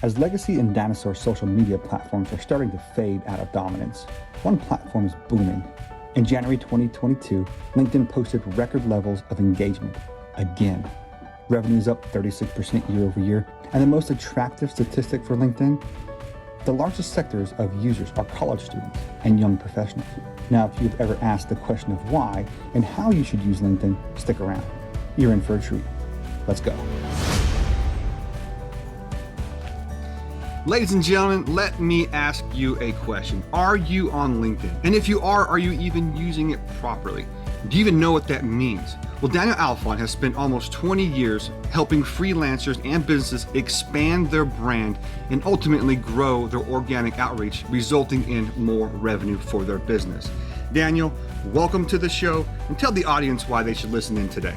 As legacy and dinosaur social media platforms are starting to fade out of dominance, one platform is booming. In January 2022, LinkedIn posted record levels of engagement again. Revenue is up 36% year over year, and the most attractive statistic for LinkedIn, the largest sectors of users are college students and young professionals. Now, if you've ever asked the question of why and how you should use LinkedIn, stick around. You're in for a treat. Let's go. Ladies and gentlemen, let me ask you a question. Are you on LinkedIn? And if you are you even using it properly? Do you even know what that means? Well, Daniel Alfon has spent almost 20 years helping freelancers and businesses expand their brand and ultimately grow their organic outreach, resulting in more revenue for their business. Daniel, welcome to the show, and tell the audience why they should listen in today.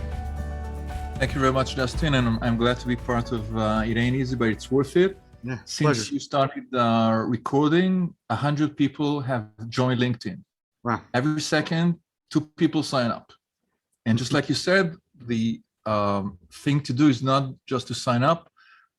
Thank you very much, Justin, and I'm glad to be part of It Ain't Easy, but it's worth it. Yeah, Since pleasure. you started recording, 100 people have joined LinkedIn. Wow. Every second, 2 people sign up. And just like you said, the thing to do is not just to sign up,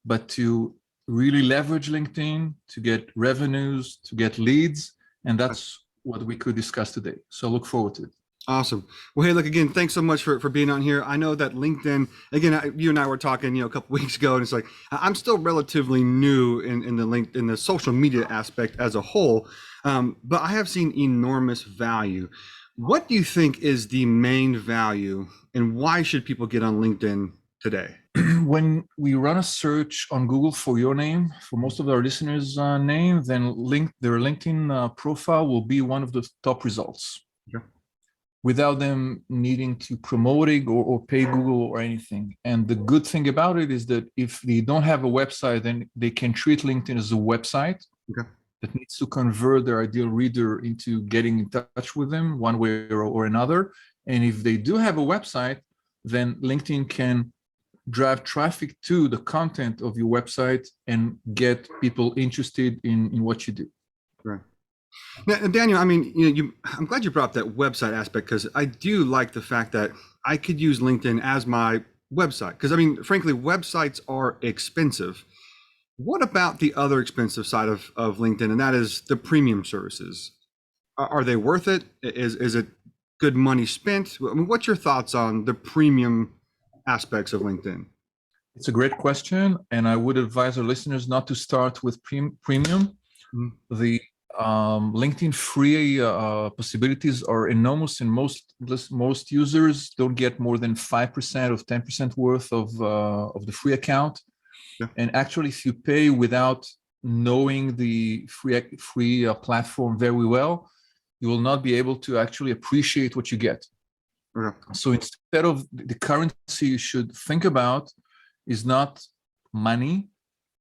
but to really leverage LinkedIn to get revenues, to get leads. And that's what we could discuss today. So look forward to it. Awesome. Well, hey, look, again, thanks so much for being on here. I know that LinkedIn, again, you and I were talking, a couple weeks ago, and it's like, I'm still relatively new in the social media aspect as a whole, but I have seen enormous value. What do you think is the main value, and why should people get on LinkedIn today? When we run a search on Google for your name, for most of our listeners' name, then their LinkedIn profile will be one of the top results. Okay. Without them needing to promote it or pay Google or anything. And the good thing about it is that if they don't have a website, then they can treat LinkedIn as a website that needs to convert their ideal reader into getting in touch with them one way or another. And if they do have a website, then LinkedIn can drive traffic to the content of your website and get people interested in what you do. Right. Now, Daniel, I mean, I'm glad you brought up that website aspect, because I do like the fact that I could use LinkedIn as my website. Because, I mean, frankly, websites are expensive. What about the other expensive side of LinkedIn, and that is the premium services? Are they worth it? Is it good money spent? I mean, what's your thoughts on the premium aspects of LinkedIn? It's a great question, and I would advise our listeners not to start with premium. The LinkedIn free possibilities are enormous, and most users don't get more than 5% of 10% worth of the free account. Yeah. And actually, if you pay without knowing the free platform very well, you will not be able to actually appreciate what you get. Yeah. So instead of the currency you should think about is not money,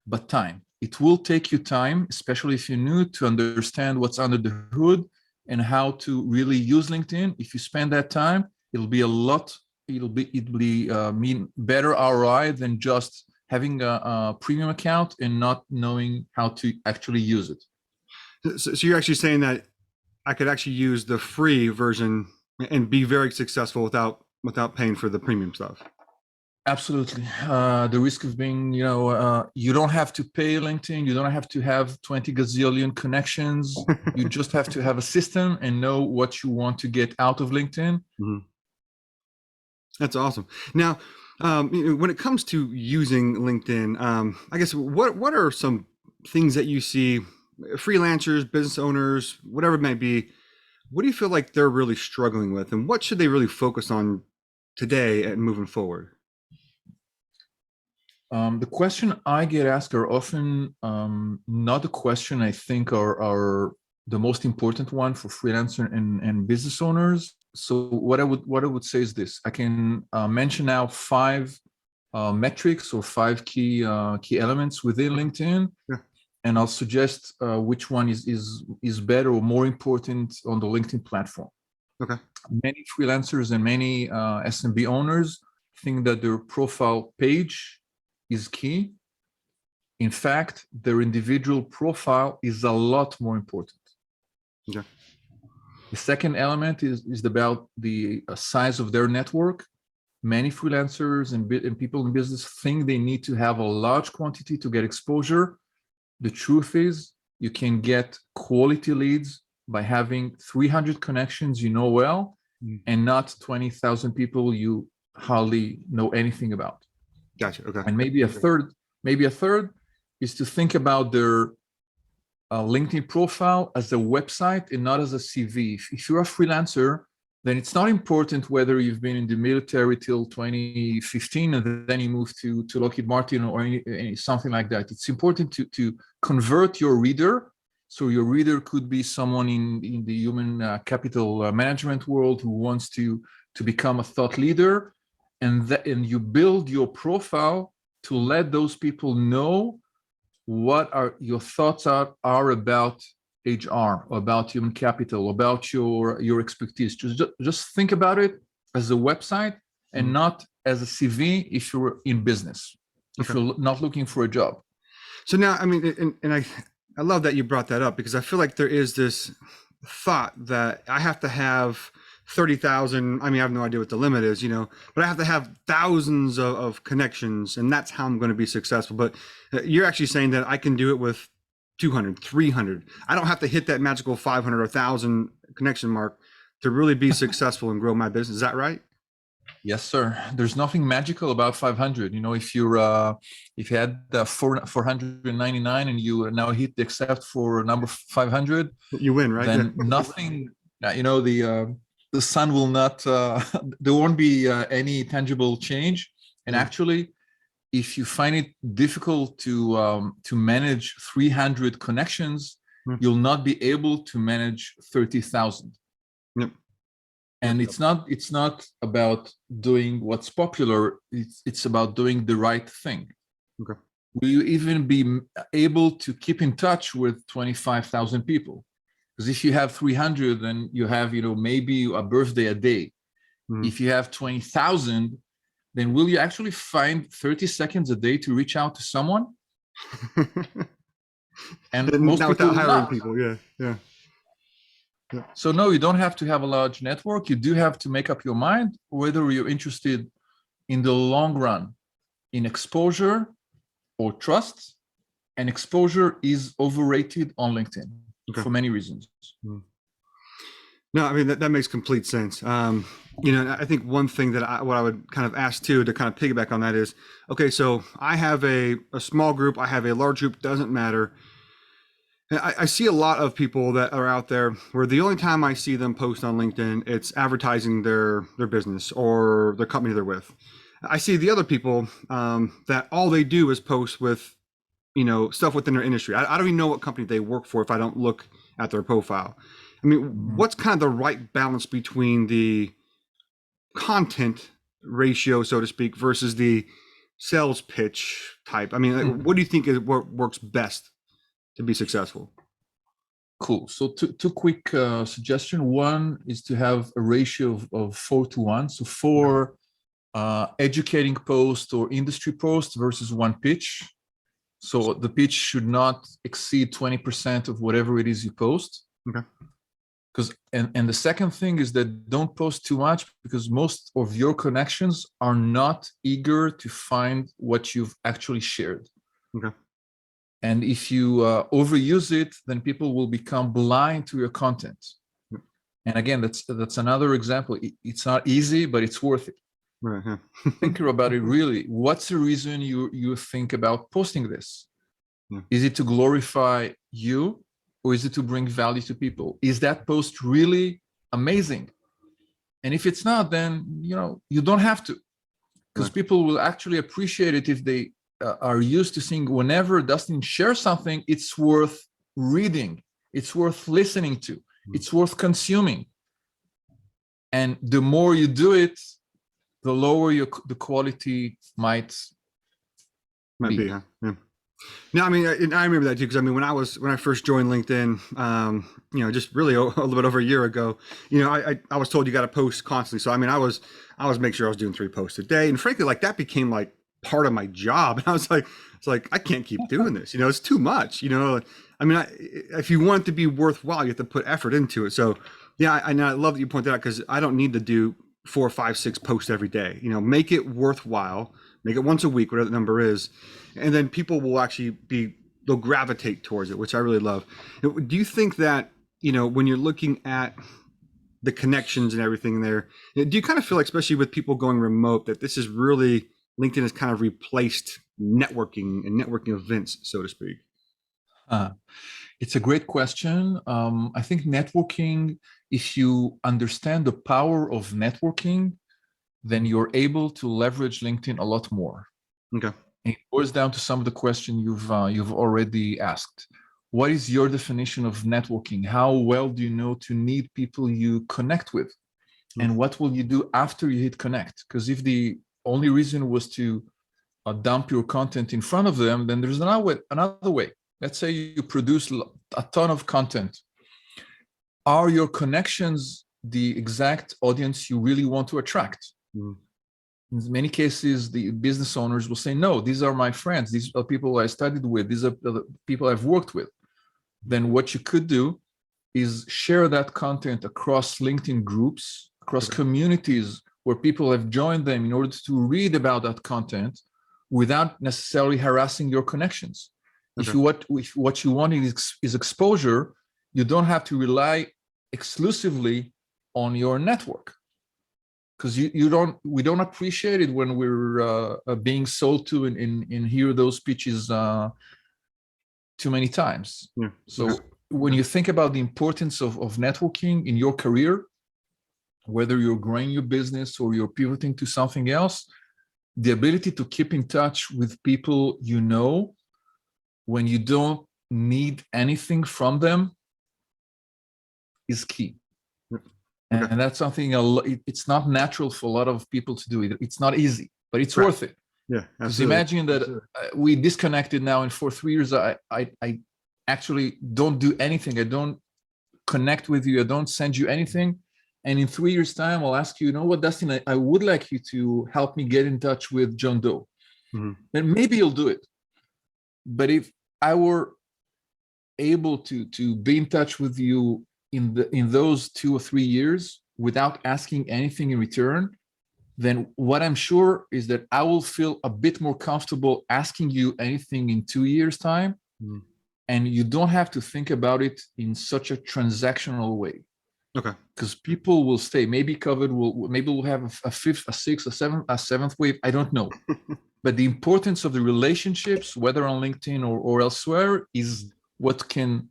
but time. It will take you time, especially if you're new, to understand what's under the hood and how to really use LinkedIn. If you spend that time, it'll mean better ROI than just having a premium account and not knowing how to actually use it. So you're actually saying that I could actually use the free version and be very successful without paying for the premium stuff? Absolutely. The risk of being, you don't have to pay LinkedIn. You don't have to have 20 gazillion connections. You just have to have a system and know what you want to get out of LinkedIn. Mm-hmm. That's awesome. Now, when it comes to using LinkedIn, I guess what are some things that you see freelancers, business owners, whatever it may be, what do you feel like they're really struggling with, and what should they really focus on today and moving forward? The question I get asked are often not the question I think are the most important one for freelancers and business owners. So what I would say is this: I can mention now 5 metrics or 5 key elements within LinkedIn, and I'll suggest which one is better or more important on the LinkedIn platform. Okay. Many freelancers and many SMB owners think that their profile page is key. In fact, their individual profile is a lot more important. Okay. The second element is about the size of their network. Many freelancers and people in business think they need to have a large quantity to get exposure, the truth is you can get quality leads by having 300 connections you know well, and not 20,000 people you hardly know anything about. Gotcha. Okay. And maybe a third is to think about their LinkedIn profile as a website and not as a CV. If you're a freelancer, then it's not important whether you've been in the military till 2015 and then you move to Lockheed Martin or something like that. It's important to convert your reader. So your reader could be someone in the human capital management world who wants to become a thought leader, and you build your profile to let those people know what are your thoughts are about HR, about human capital, about your expertise. Just think about it as a website and not as a CV if you're in business, if you're not looking for a job. So now, I mean, and I love that you brought that up, because I feel like there is this thought that I have to have 30,000. I mean, I have no idea what the limit is, but I have to have thousands of connections, and that's how I'm going to be successful. But you're actually saying that I can do it with 200, 300. I don't have to hit that magical 500 or 1,000 connection mark to really be successful and grow my business. Is that right? Yes, sir. There's nothing magical about 500. If you had 499 and you now hit the accept for number 500, you win, right? Then nothing. The sun will not. There won't be any tangible change. And actually, if you find it difficult to manage 300 connections, you'll not be able to manage 30,000. Yep. And it's not about doing what's popular. It's about doing the right thing. Okay. Will you even be able to keep in touch with 25,000 people? Because if you have 300, then you have maybe a birthday a day. If you have 20,000, then will you actually find 30 seconds a day to reach out to someone? And most not people without hiring not. people. Yeah. So no, you don't have to have a large network. You do have to make up your mind whether you're interested in the long run in exposure or trust. And exposure is overrated on LinkedIn for many reasons. No, I mean, that makes complete sense. I think one thing that what I would kind of ask too, to kind of piggyback on that is, okay, so I have a small group, I have a large group, doesn't matter. I see a lot of people that are out there where the only time I see them post on LinkedIn, it's advertising their business or the company they're with. I see the other people that all they do is post with, stuff within their industry. I don't even know what company they work for if I don't look at their profile. I mean, what's kind of the right balance between the content ratio, so to speak, versus the sales pitch type? I mean, what do you think is what works best to be successful? Cool. So two quick suggestions. One is to have a ratio of 4:1. So 4 educating post or industry post versus 1 pitch. So the pitch should not exceed 20% of whatever it is you post. Okay. And the second thing is that don't post too much, because most of your connections are not eager to find what you've actually shared. Okay. And if you overuse it, then people will become blind to your content. And again, that's another example. It's not easy, but it's worth it. Right. Yeah. Think about it really. What's the reason you think about posting this? Yeah. Is it to glorify you, or is it to bring value to people? Is that post really amazing? And if it's not, then you don't have to, because people will actually appreciate it if they are used to seeing whenever Dustin shares something, it's worth reading, it's worth listening to, it's worth consuming. And the more you do it, the lower the quality might be. Huh? Yeah. No, I mean, I remember that too, because I mean, when I first joined LinkedIn, just really a little bit over a year ago, I was told you got to post constantly. So I mean, I was making sure I was doing 3 posts a day, and frankly, like that became like part of my job. And I was like, I can't keep doing this. It's too much. I mean, if you want it to be worthwhile, you have to put effort into it. So yeah, I love that you pointed out, because I don't need to do 4, 5, 6 posts every day. Make it worthwhile. Make it once a week, whatever the number is, and then people will actually be they'll gravitate towards it, which I really love. Do you think that, when you're looking at the connections and everything there, do you kind of feel like, especially with people going remote, that this is really LinkedIn has kind of replaced networking and networking events, so to speak? It's a great question. I think networking, if you understand the power of networking, then you're able to leverage LinkedIn a lot more. Okay. And it boils down to some of the questions you've already asked. What is your definition of networking? How well do you know to need people you connect with? And what will you do after you hit connect? Because if the only reason was to dump your content in front of them, then there's another way. Let's say you produce a ton of content. Are your connections the exact audience you really want to attract? In many cases, the business owners will say, no, these are my friends. These are people I studied with. These are the people I've worked with. Then what you could do is share that content across LinkedIn groups, across communities where people have joined them in order to read about that content without necessarily harassing your connections. If what you want is exposure, you don't have to rely exclusively on your network, because we don't appreciate it when we're being sold to and hear those pitches too many times. So when you think about the importance of networking in your career, whether you're growing your business or you're pivoting to something else, the ability to keep in touch with people when you don't need anything from them is key. And that's something it's not natural for a lot of people to do. It's not easy, but it's worth it. Yeah, because imagine that we disconnected now, and for 3 years I actually don't do anything. I don't connect with you. I don't send you anything. And in 3 years' time, I'll ask you, you know what, Dustin, I would like you to help me get in touch with John Doe. Then maybe you'll do it. But if I were able to be in touch with you in those 2 or 3 years without asking anything in return, then what I'm sure is that I will feel a bit more comfortable asking you anything in 2 years' time. And you don't have to think about it in such a transactional way. Okay. Because people will stay. Maybe maybe we'll have a fifth, a sixth, a seventh wave. I don't know. But the importance of the relationships, whether on LinkedIn or elsewhere, is what can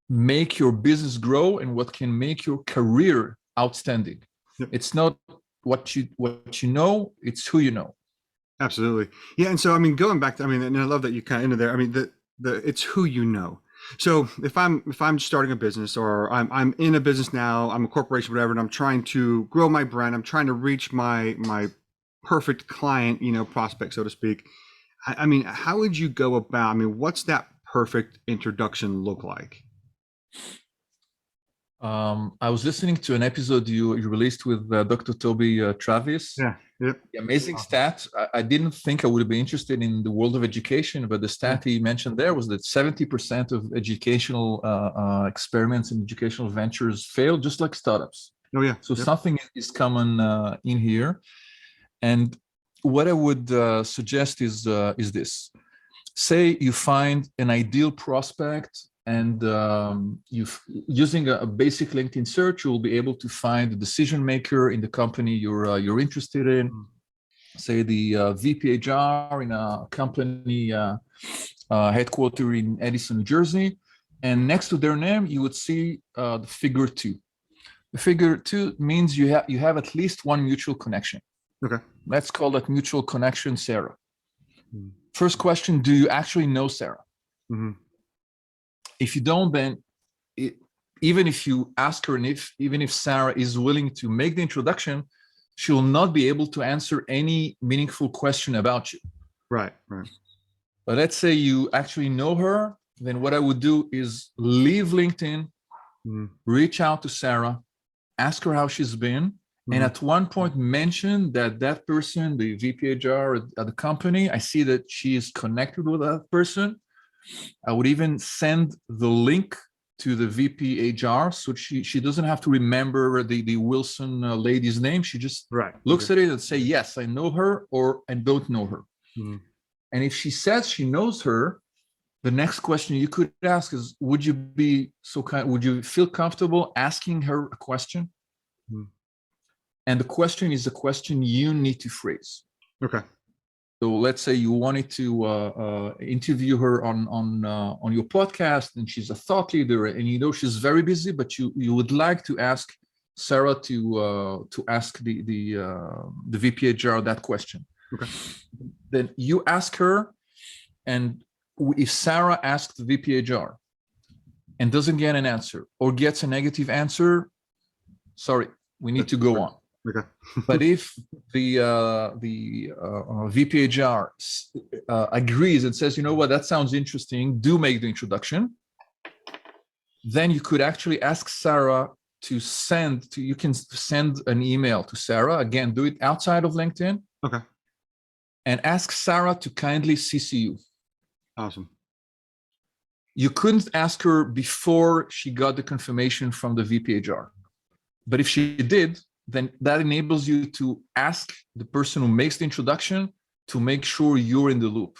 make your business grow and what can make your career outstanding. It's not what you know, it's who you know. Absolutely. Yeah. And so, I mean, going back to, and I love that you kind of into there. I mean, it's who you know. So if I'm starting a business, or I'm in a business now, I'm a corporation, whatever, and I'm trying to grow my brand, I'm trying to reach my perfect client, prospect, so to speak. I mean, how would you go about, what's that perfect introduction look like? I was listening to an episode you released with Dr. Toby Travis. Yeah. Yep. The amazing stat. I didn't think I would be interested in the world of education, but the stat he mentioned there was that 70% of educational experiments and educational ventures fail, just like startups. Oh yeah. So something is common in here. And what I would suggest is this. Say you find an ideal prospect, and using a basic LinkedIn search, you'll be able to find the decision maker in the company you're interested in. Say the VP HR in a company headquartered in Edison, New Jersey, and next to their name you would see the figure 2. The figure 2 means you have at least one mutual connection. Okay. Let's call that mutual connection Sarah. First question: do you actually know Sarah? If you don't, then even if you ask her, and even if Sarah is willing to make the introduction, she will not be able to answer any meaningful question about you. Right. But let's say you actually know her, then what I would do is leave LinkedIn, reach out to Sarah, ask her how she's been, and at one point mention that person, the VP HR at the company, I see that she is connected with that person. I would even send the link to the VP HR, so she doesn't have to remember the Wilson lady's name. She just looks at it and say, yes, I know her, or I don't know her. And if she says she knows her, The next question you could ask is, would you be so kind, would you feel comfortable asking her a question? Hmm. And the question is a question you need to phrase. Okay. So let's say you wanted to interview her on your podcast, and she's a thought leader, and you know she's very busy, but you would like to ask Sarah to ask the VPHR that question. Okay. Then you ask her, and if Sarah asks the VPHR and doesn't get an answer or gets a negative answer, sorry, we need to go on. Okay. But if the VPHR agrees and says, you know what, that sounds interesting, do make the introduction, then you could actually ask Sarah to you can send an email to Sarah, again, do it outside of LinkedIn. Okay. And ask Sarah to kindly CC you. Awesome. You couldn't ask her before she got the confirmation from the VPHR. But if she did, then that enables you to ask the person who makes the introduction to make sure you're in the loop.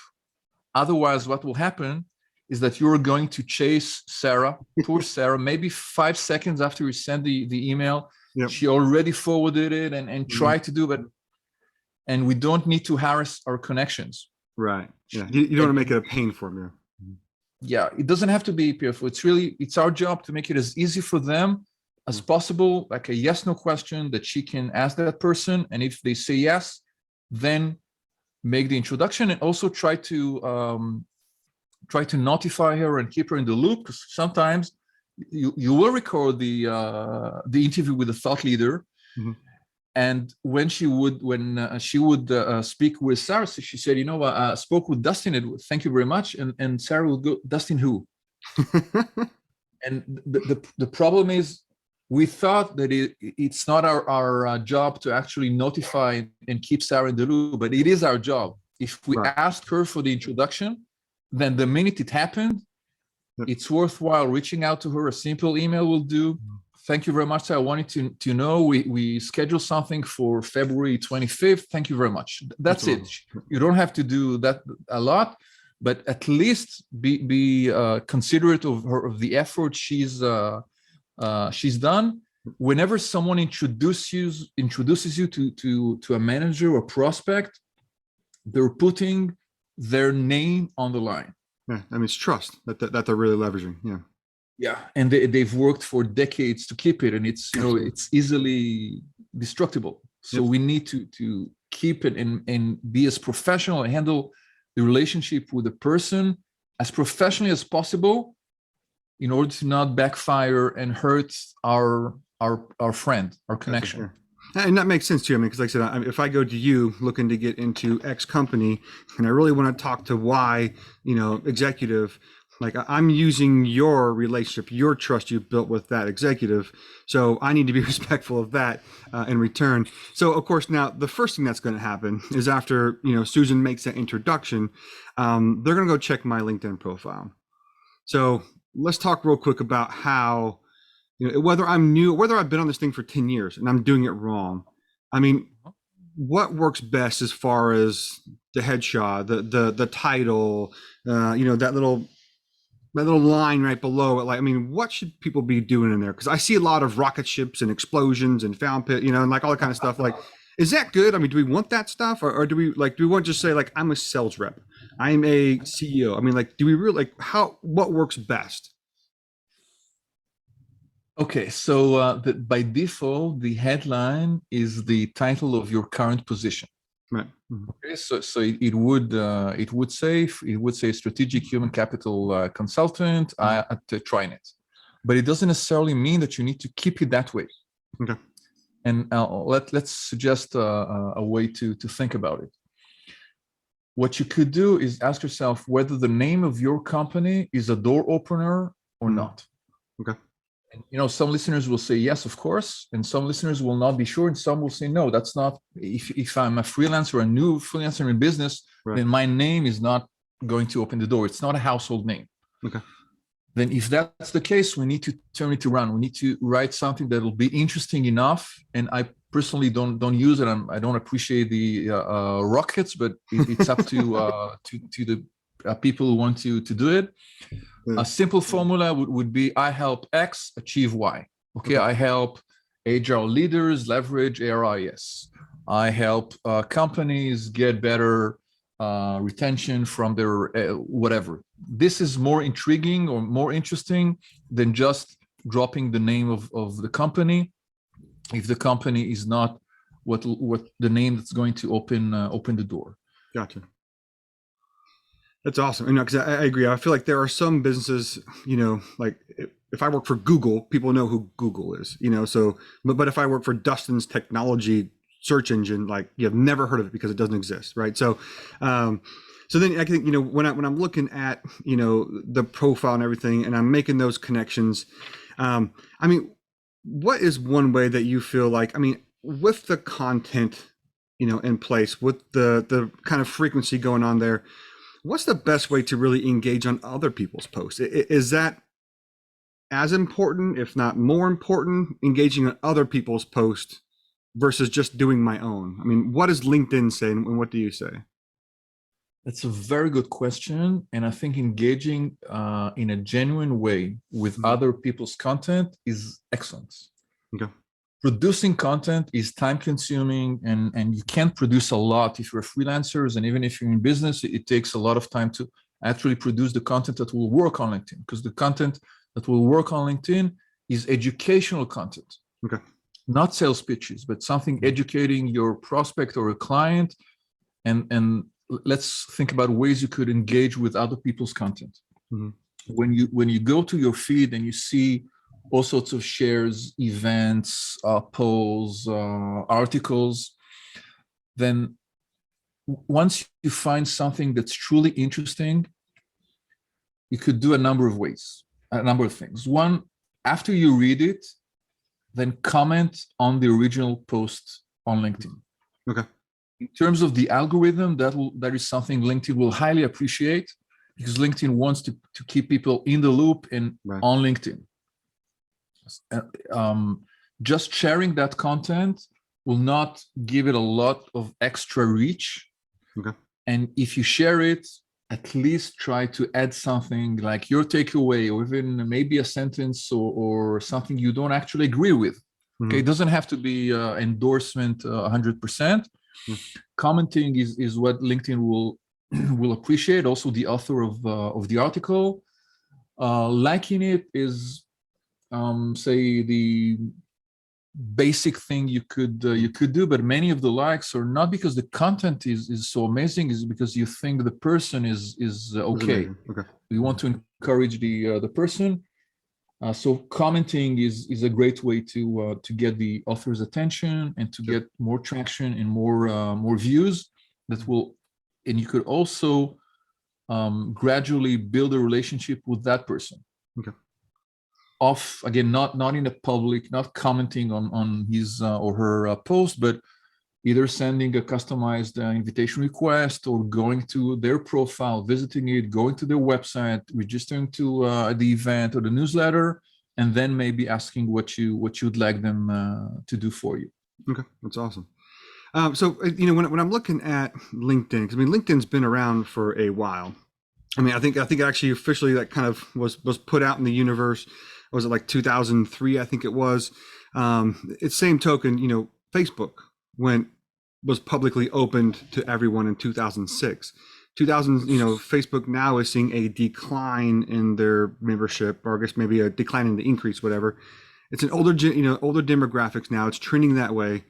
Otherwise, what will happen is that you're going to chase Sarah, poor Sarah, maybe 5 seconds after you send the email, Yep. she already forwarded it and tried to do it. And we don't need to harass our connections. Right. Yeah. You don't want to make it a pain for me. Yeah, it doesn't have to be painful. It's our job to make it as easy for them as possible, like a yes/no question that she can ask that person. And if they say yes, then make the introduction, and also try to notify her and keep her in the loop, because sometimes you will record the interview with the thought leader. Mm-hmm. And when she would speak with Sarah, so she said, you know, I spoke with Dustin, thank you very much. And Sarah would go, Dustin who? And the problem is, we thought that it's not our job to actually notify and keep Sarah in the loop, but it is our job. If we asked her for the introduction, then the minute it happened, it's worthwhile reaching out to her. A simple email will do. Thank you very much. I wanted to know we scheduled something for February 25th. Thank you very much. That's it. You don't have to do that a lot, but at least be considerate of the effort she's done. Whenever someone introduces you to a manager or prospect, they're putting their name on the line. Yeah, I mean, it's trust that they're really leveraging. Yeah. Yeah, and they've worked for decades to keep it, and it's it's easily destructible. So we need to keep it and be as professional and handle the relationship with the person as professionally as possible, in order to not backfire and hurt our friend, our connection. Sure. And that makes sense too. I mean, because like I said, if I go to you looking to get into X company, and I really want to talk to Y, executive, like I'm using your relationship, your trust you've built with that executive. So I need to be respectful of that in return. So of course, now the first thing that's going to happen is after, Susan makes that introduction, they're going to go check my LinkedIn profile. So let's talk real quick about how, whether I'm new, whether I've been on this thing for 10 years and I'm doing it wrong. I mean, what works best as far as the headshot, the title, that little line right below it? Like, I mean, what should people be doing in there? Because I see a lot of rocket ships and explosions and found pit, and like all that kind of stuff. Like, is that good? I mean, do we want that stuff, or do we want to just say like, I'm a sales rep, I'm a CEO? I mean, like, do we really what works best? Okay, so by default, the headline is the title of your current position. Right. Mm-hmm. Okay, so it would say strategic human capital consultant at Trinet, but it doesn't necessarily mean that you need to keep it that way. Okay. And let's suggest a way to think about it. What you could do is ask yourself whether the name of your company is a door opener or not. Okay. And, some listeners will say yes, of course, and some listeners will not be sure, and some will say no, that's not. If I'm a freelancer, a new freelancer in business, then my name is not going to open the door. It's not a household name. Okay. Then if that's the case, we need to turn it around. We need to write something that will be interesting enough. And I personally don't use it. I don't appreciate the rockets, but it's up to the people who want to do it. A simple formula would be, I help X achieve Y. Okay, I help agile leaders leverage ARIS. I help companies get better retention from their whatever. This is more intriguing or more interesting than just dropping the name of the company, if the company is not what the name that's going to open the door. Gotcha. That's awesome. You know, because I agree. I feel like there are some businesses, you know, like if I work for Google, people know who Google is, you know. So, but if I work for Dustin's technology search engine, like you have never heard of it because it doesn't exist, right? So, so then I think, you know, when I'm looking at, you know, the profile and everything, and I'm making those connections, I mean, what is one way that you feel like, I mean, with the content, you know, in place, with the kind of frequency going on there, what's the best way to really engage on other people's posts? Is that as important, if not more important, engaging on other people's posts versus just doing my own? I mean, what does LinkedIn say and what do you say? That's a very good question. And I think engaging in a genuine way with other people's content is excellent. Okay. Producing content is time consuming, and you can't produce a lot if you're freelancers, and even if you're in business, it takes a lot of time to actually produce the content that will work on LinkedIn, because the content that will work on LinkedIn is educational content. Okay. Not sales pitches, but something educating your prospect or a client. And let's think about ways you could engage with other people's content. Mm-hmm. When you go to your feed and you see all sorts of shares, events, polls, articles, then once you find something that's truly interesting, you could do a number of things. One, after you read it, then comment on the original post on LinkedIn. Okay. In terms of the algorithm, that is something LinkedIn will highly appreciate, because LinkedIn wants to keep people in the loop and on LinkedIn. Just sharing that content will not give it a lot of extra reach. Okay. And if you share it, at least try to add something like your takeaway, or even maybe a sentence or something you don't actually agree with. Mm-hmm. Okay, it doesn't have to be endorsement 100%. Mm-hmm. Commenting is what LinkedIn will appreciate. Also, the author of the article. Liking it is, say, the basic thing you could do, but many of the likes are not because the content is so amazing, is because you think the person is okay. Okay. You want to encourage the person. So commenting is a great way to get the author's attention and to get more traction and more views. That will, and you could also gradually build a relationship with that person. Okay. Off again, not in the public, not commenting on his or her post, but either sending a customized invitation request, or going to their profile, visiting it, going to their website, registering to the event or the newsletter, and then maybe asking what you'd like them to do for you. Okay, that's awesome. So you know, when I'm looking at LinkedIn, because I mean, LinkedIn's been around for a while. I mean, I think actually officially that kind of was put out in the universe. Was it like 2003? I think it was. It's same token, you know, Facebook was publicly opened to everyone in 2006. 2000, you know, Facebook now is seeing a decline in their membership, or I guess maybe a decline in the increase, whatever. It's an older demographics now. It's trending that way.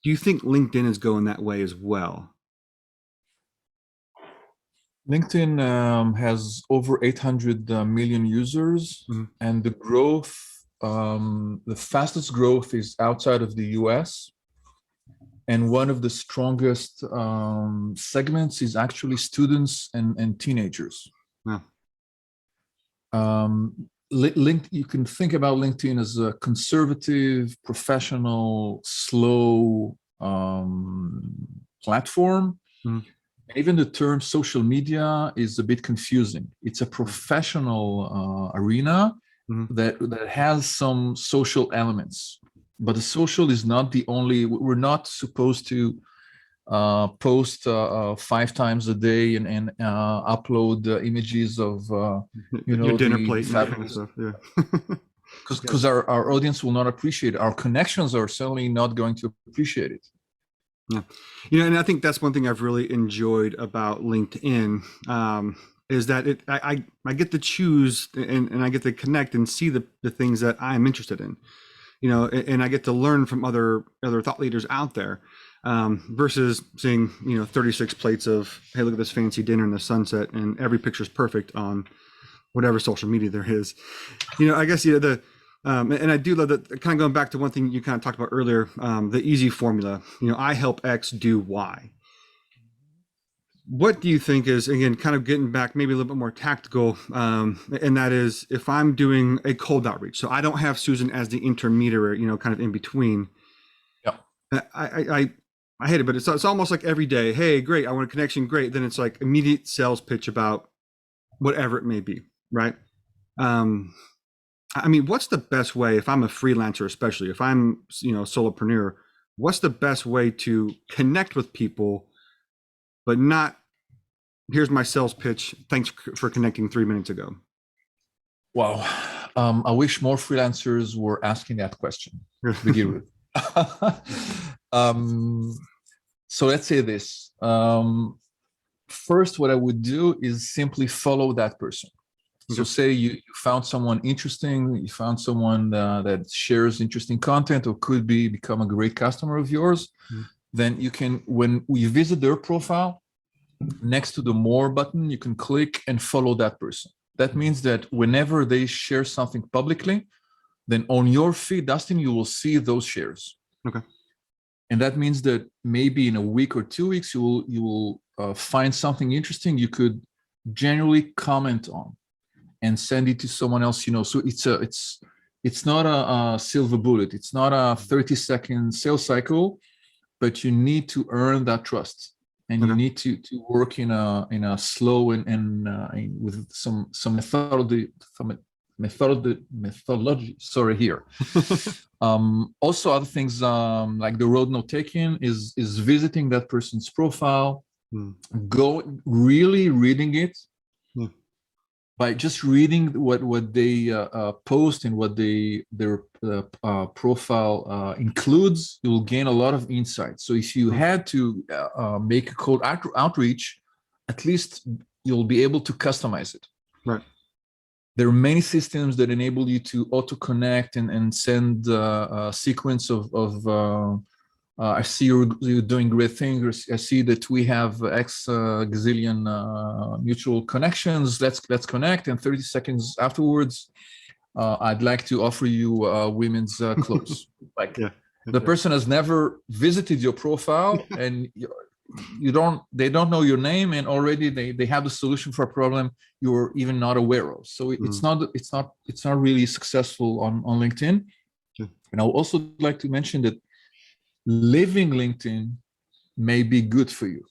Do you think LinkedIn is going that way as well? LinkedIn has over 800 million users, mm-hmm. and the growth, the fastest growth is outside of the US. And one of the strongest segments is actually students and teenagers. Wow. You can think about LinkedIn as a conservative, professional, slow platform. Mm-hmm. Even the term social media is a bit confusing. It's a professional arena, mm-hmm. that has some social elements, but the social is not the only. We're not supposed to post 5 times a day and upload images of your dinner the plate and that kind of fabulous, stuff. Yeah. because our audience will not appreciate it. Our connections are certainly not going to appreciate it. Yeah. And I think that's one thing I've really enjoyed about LinkedIn, is that I get to choose and I get to connect and see the things that I'm interested in, and I get to learn from other thought leaders out there, versus seeing, 36 plates of, hey, look at this fancy dinner in the sunset and every picture's perfect on whatever social media there is. I guess, and I do love that, kind of going back to one thing you kind of talked about earlier, the easy formula, I help X do Y. What do you think is, again, kind of getting back maybe a little bit more tactical, and that is, if I'm doing a cold outreach, so I don't have Susan as the intermediary, kind of in between. Yeah. I hate it, but it's almost like every day, hey, great, I want a connection, great. Then it's like immediate sales pitch about whatever it may be, right? What's the best way, if I'm a freelancer, especially if I'm, solopreneur, what's the best way to connect with people, but not, here's my sales pitch, thanks for connecting 3 minutes ago? Wow. I wish more freelancers were asking that question to begin with. So let's say this. First, what I would do is simply follow that person. So say you found someone interesting, you found someone that shares interesting content or could become a great customer of yours, then you can, when you visit their profile, next to the more button, you can click and follow that person. That means that whenever they share something publicly, then on your feed, Dustin, you will see those shares. Okay. And that means that maybe in a week or 2 weeks, you will find something interesting you could generally comment on and send it to someone else. So it's not a silver bullet. It's not a 30-second sales cycle, but you need to earn that trust, and you need to work in a slow and with some methodology. Sorry, here. Also, other things like the road note taking is visiting that person's profile, go really reading it. By just reading what they post and what their profile includes, you will gain a lot of insight. So if you had to make a cold outreach, at least you'll be able to customize it. Right. There are many systems that enable you to auto-connect and send a sequence of I see you're doing great things. I see that we have X gazillion mutual connections. Let's connect. And 30 seconds afterwards, I'd like to offer you women's clothes. The person has never visited your profile, and they don't know your name, and already they have the solution for a problem you're even not aware of. So it's not really successful on LinkedIn. And I would also like to mention that leaving LinkedIn may be good for you.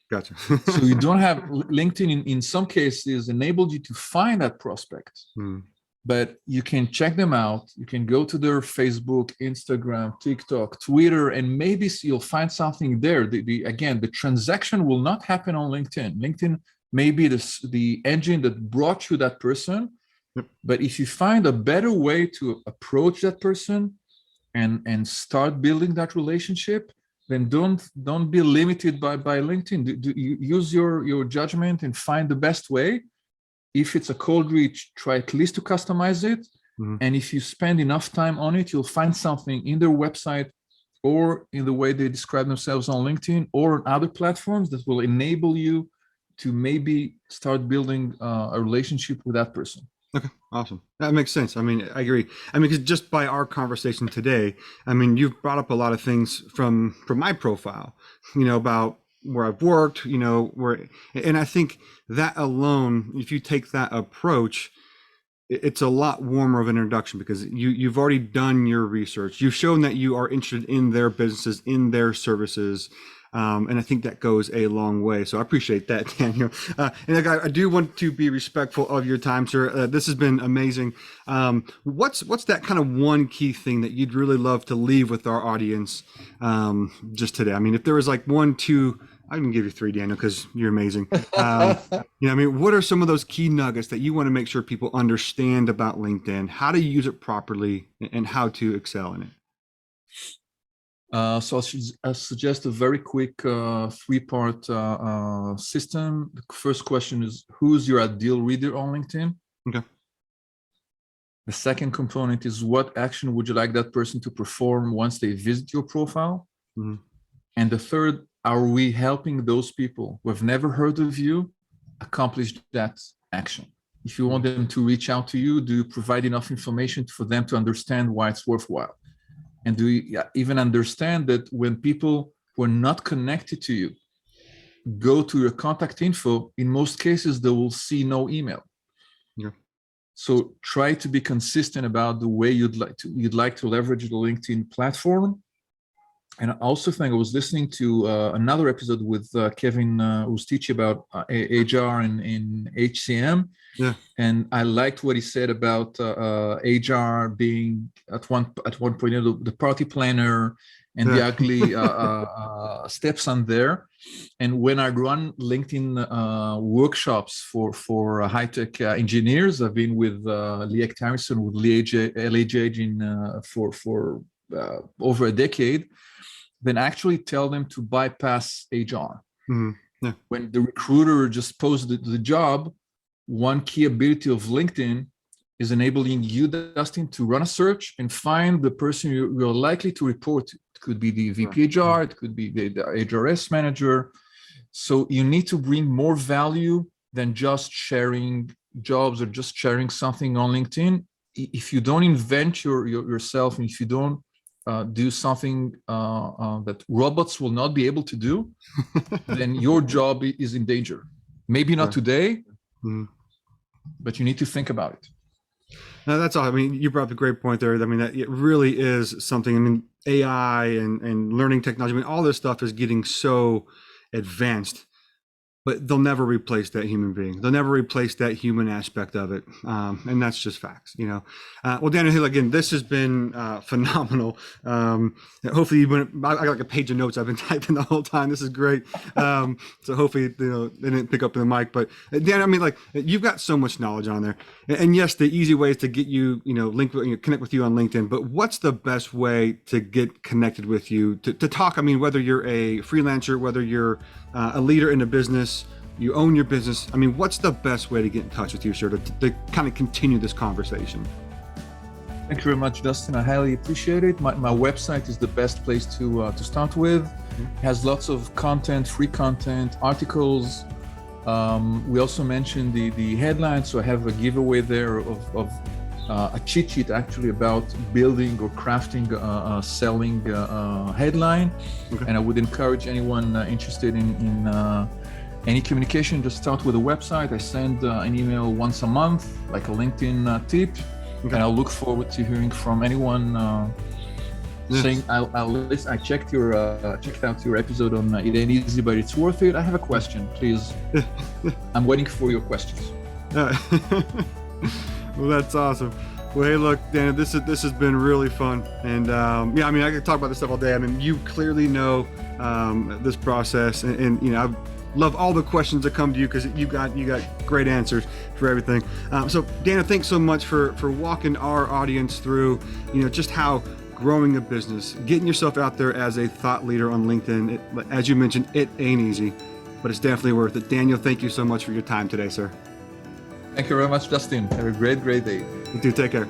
Gotcha. So you don't have LinkedIn in some cases enabled you to find that prospect, but you can check them out. You can go to their Facebook, Instagram, TikTok, Twitter, and maybe you'll find something there. Again, the transaction will not happen on LinkedIn. LinkedIn may be the engine that brought you that person, but if you find a better way to approach that person and start building that relationship, then don't be limited by LinkedIn. Use your judgment and find the best way. If it's a cold reach, try at least to customize it. And if you spend enough time on it, you'll find something in their website or in the way they describe themselves on LinkedIn or on other platforms that will enable you to maybe start building a relationship with that person. Okay, awesome. That makes sense. I agree. Because just by our conversation today, you've brought up a lot of things from my profile, about where I've worked, and I think that alone, if you take that approach, it's a lot warmer of an introduction because you've already done your research. You've shown that you are interested in their businesses, in their services. And I think that goes a long way. So I appreciate that, Daniel. And I do want to be respectful of your time, sir. This has been amazing. What's that kind of one key thing that you'd really love to leave with our audience just today? I mean, if there was like 1, 2, I can give you 3, Daniel, because you're amazing. I mean, what are some of those key nuggets that you want to make sure people understand about LinkedIn, how to use it properly, and how to excel in it? So I'll suggest a very quick 3-part system. The first question is, who's your ideal reader on LinkedIn? Okay. The second component is, what action would you like that person to perform once they visit your profile? Mm-hmm. And the third, are we helping those people who have never heard of you accomplish that action? If you want them to reach out to you, do you provide enough information for them to understand why it's worthwhile? And do you even understand that when people who are not connected to you go to your contact info, in most cases, they will see no email. Yeah. So try to be consistent about the way you'd like to leverage the LinkedIn platform. And I also think I was listening to another episode with Kevin, who's teaching about HR in HCM. Yeah. And I liked what he said about HR being at one point the party planner and the ugly steps on there. And when I run LinkedIn workshops for high-tech engineers, I've been with Liek Harrison with LAJ for over a decade. Then actually tell them to bypass HR. Mm-hmm. Yeah. When the recruiter just posted the job, one key ability of LinkedIn is enabling you, Dustin, to run a search and find the person you're likely to report to. It could be the VP HR, it could be the HRS manager. So you need to bring more value than just sharing jobs or just sharing something on LinkedIn. If you don't invent yourself, and if you don't do something that robots will not be able to do, then your job is in danger. Maybe not today, but you need to think about it. No, that's all. I mean, you brought up a great point there. I mean, that it really is something. I mean, AI and learning technology, I mean, all this stuff is getting so advanced, but they'll never replace that human being. They'll never replace that human aspect of it. And that's just facts, you know. Well, Daniel Hill, again, this has been phenomenal. Hopefully I got like a page of notes I've been typing the whole time. This is great. So hopefully, you know, they didn't pick up in the mic, but Dan, I mean, like, you've got so much knowledge on there. And yes, the easy way is to get you, you know, connect with you on LinkedIn, but what's the best way to get connected with you, to talk? I mean, whether you're a freelancer, whether you're a leader in a business, you own your business. I mean, what's the best way to get in touch with you, sir, to kind of continue this conversation? Thank you very much, Dustin. I highly appreciate it. My website is the best place to start with. It has lots of content, free content, articles. We also mentioned the headlines. So I have a giveaway there of a cheat sheet actually about building or crafting a selling headline. Okay. And I would encourage anyone interested in any communication, just start with a website. I send an email once a month, like a LinkedIn tip. Okay. And I'll look forward to hearing from anyone saying, I checked out your episode on It Ain't Easy, but it's worth it. I have a question, please. I'm waiting for your questions. Well, that's awesome. Well, hey, look, Dana, this has been really fun. And yeah, I mean, I could talk about this stuff all day. I mean, you clearly know this process, and you know, I love all the questions that come to you because you got great answers for everything. So Dana, thanks so much for walking our audience through, you know, just how growing a business, getting yourself out there as a thought leader on LinkedIn. As you mentioned, it ain't easy, but it's definitely worth it. Daniel, thank you so much for your time today, sir. Thank you very much, Justin. Have a great day. You too. Take care.